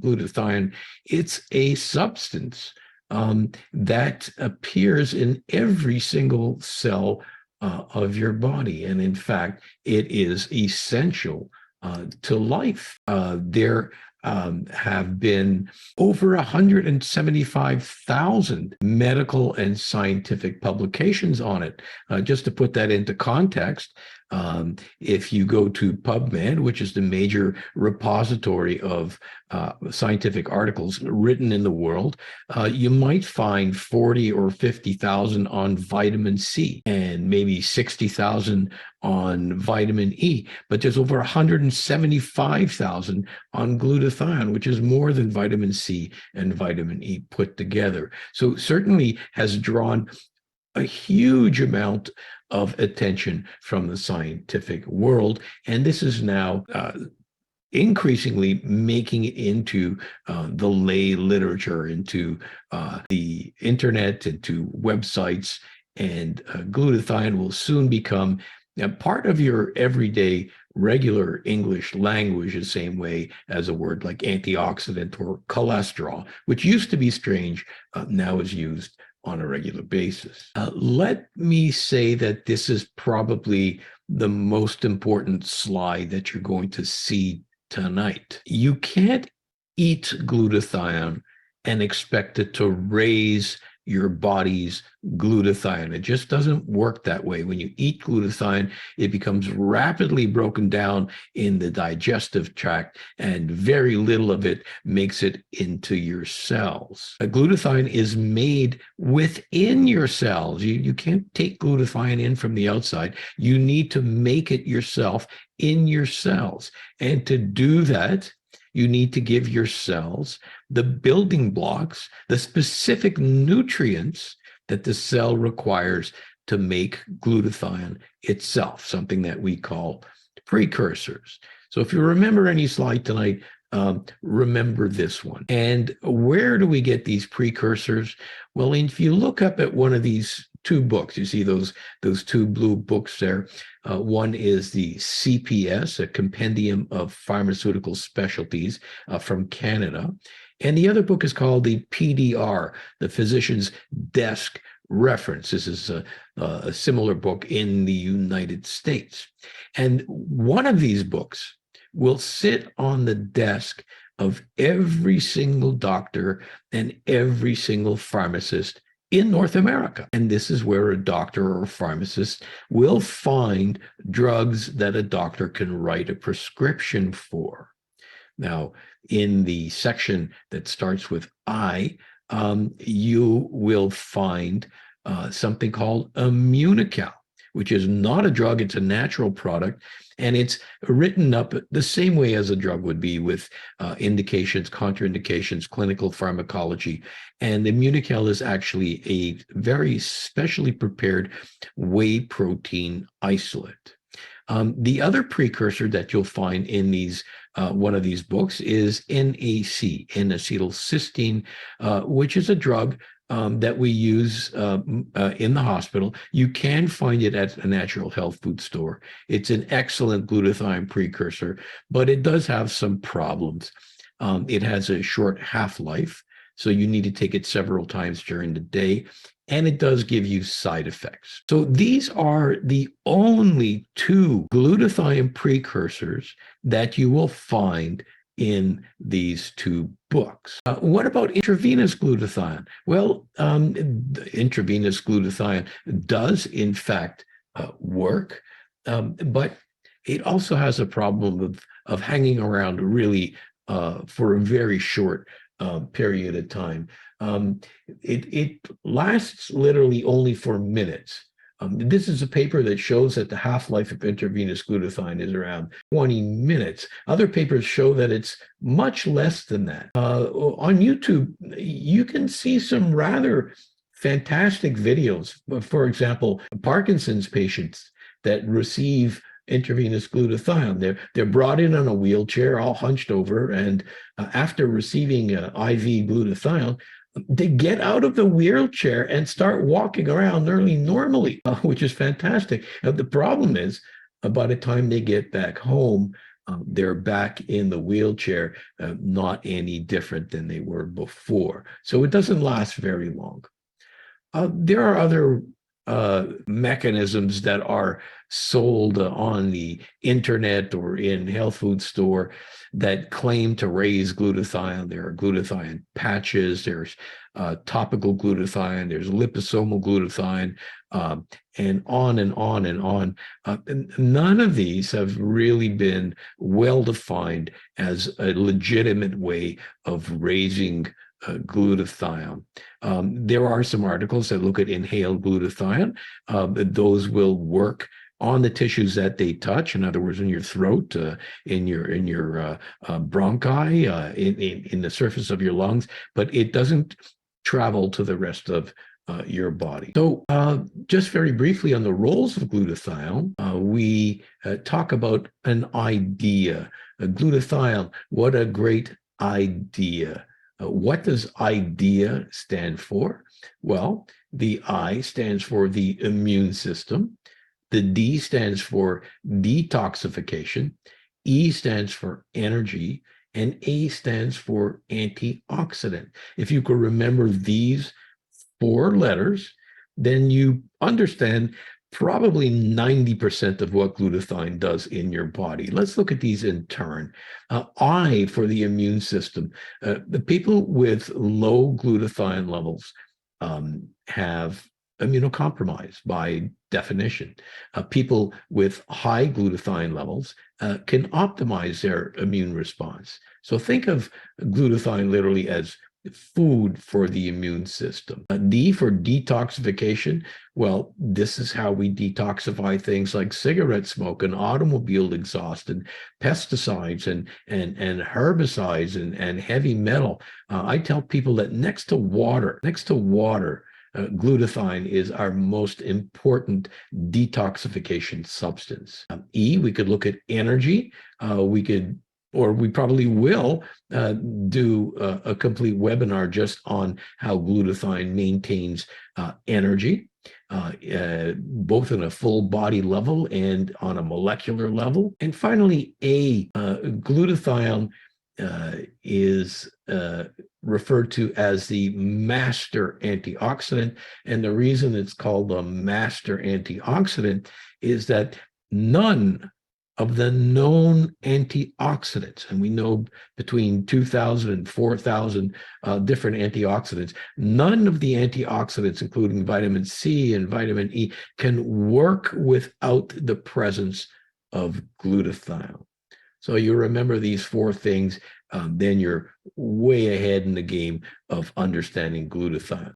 glutathione, it's a substance that appears in every single cell of your body. And in fact, it is essential to life. There have been over 175,000 medical and scientific publications on it. Just to put that into context, if you go to PubMed, which is the major repository of scientific articles written in the world, you might find 40 or 50,000 on vitamin C and maybe 60,000 on vitamin E, but there's over 175,000 on glutathione, which is more than vitamin C and vitamin E put together. So certainly has drawn a huge amount of attention from the scientific world. And this is now increasingly making it into the lay literature, into the internet, into websites. And glutathione will soon become part of your everyday regular English language, the same way as a word like antioxidant or cholesterol, which used to be strange, now is used on a regular basis. Let me say that this is probably the most important slide that you're going to see tonight. You can't eat glutathione and expect it to raise your body's glutathione. It just doesn't work that way. When you eat glutathione, it becomes rapidly broken down in the digestive tract, and very little of it makes it into your cells. Glutathione is made within your cells. You can't take glutathione in from the outside. You need to make it yourself in your cells. And to do that, you need to give your cells the building blocks, the specific nutrients that the cell requires to make glutathione itself, something that we call precursors. So if you remember any slide tonight, remember this one. And where do we get these precursors? Well, if you look up at one of these two books, you see those two blue books there. One is the CPS, a Compendium of Pharmaceutical Specialties from Canada. And the other book is called the PDR, the Physician's Desk Reference. This is a similar book in the United States. And one of these books will sit on the desk of every single doctor and every single pharmacist in North America. And this is where a doctor or a pharmacist will find drugs that a doctor can write a prescription for. Now, in the section that starts with I, you will find something called Immunical, which is not a drug, it's a natural product. And it's written up the same way as a drug would be, with indications, contraindications, clinical pharmacology. And Immunical is actually a very specially prepared whey protein isolate. The other precursor that you'll find in these one of these books is NAC, N-acetylcysteine, which is a drug that we use in the hospital. You can find it at a natural health food store. It's an excellent glutathione precursor, but it does have some problems. It has a short half-life, so you need to take it several times during the day, and it does give you side effects. So these are the only two glutathione precursors that you will find in these two books. What about intravenous glutathione? Well, intravenous glutathione does in fact work, but it also has a problem of hanging around really for a very short period of time. It lasts literally only for minutes. This is a paper that shows that the half-life of intravenous glutathione is around 20 minutes. Other papers show that it's much less than that. On YouTube, you can see some rather fantastic videos. For example, Parkinson's patients that receive intravenous glutathione. They're brought in on a wheelchair, all hunched over, and after receiving IV glutathione, they get out of the wheelchair and start walking around nearly normally, which is fantastic. The problem is, by the time they get back home, they're back in the wheelchair, not any different than they were before. So it doesn't last very long. There are other mechanisms that are sold on the internet or in health food store that claim to raise glutathione. There are glutathione patches, there's topical glutathione, there's liposomal glutathione, and on and on and on. And none of these have really been well defined as a legitimate way of raising glutathione. There are some articles that look at inhaled glutathione. Those will work on the tissues that they touch. In other words, in your throat, in your bronchi, in the surface of your lungs, but it doesn't travel to the rest of your body. So just very briefly on the roles of glutathione, we talk about an idea. Glutathione, what a great idea. What does IDEA stand for? Well, the I stands for the immune system. The D stands for detoxification. E stands for energy. And A stands for antioxidant. If you could remember these four letters, then you understand probably 90% of what glutathione does in your body. Let's look at these in turn. I for the immune system. The people with low glutathione levels have immunocompromise by definition. People with high glutathione levels can optimize their immune response. So think of glutathione literally as food for the immune system. D for detoxification. Well, this is how we detoxify things like cigarette smoke and automobile exhaust and pesticides and herbicides and heavy metal. I tell people that next to water, glutathione is our most important detoxification substance. E, we could look at energy. We probably will do a complete webinar just on how glutathione maintains energy, both on a full body level and on a molecular level. And finally, glutathione is referred to as the master antioxidant. And the reason it's called a master antioxidant is that none of the known antioxidants, and we know between 2,000 and 4,000 different antioxidants, none of the antioxidants, including vitamin C and vitamin E, can work without the presence of glutathione. So you remember these four things, then you're way ahead in the game of understanding glutathione.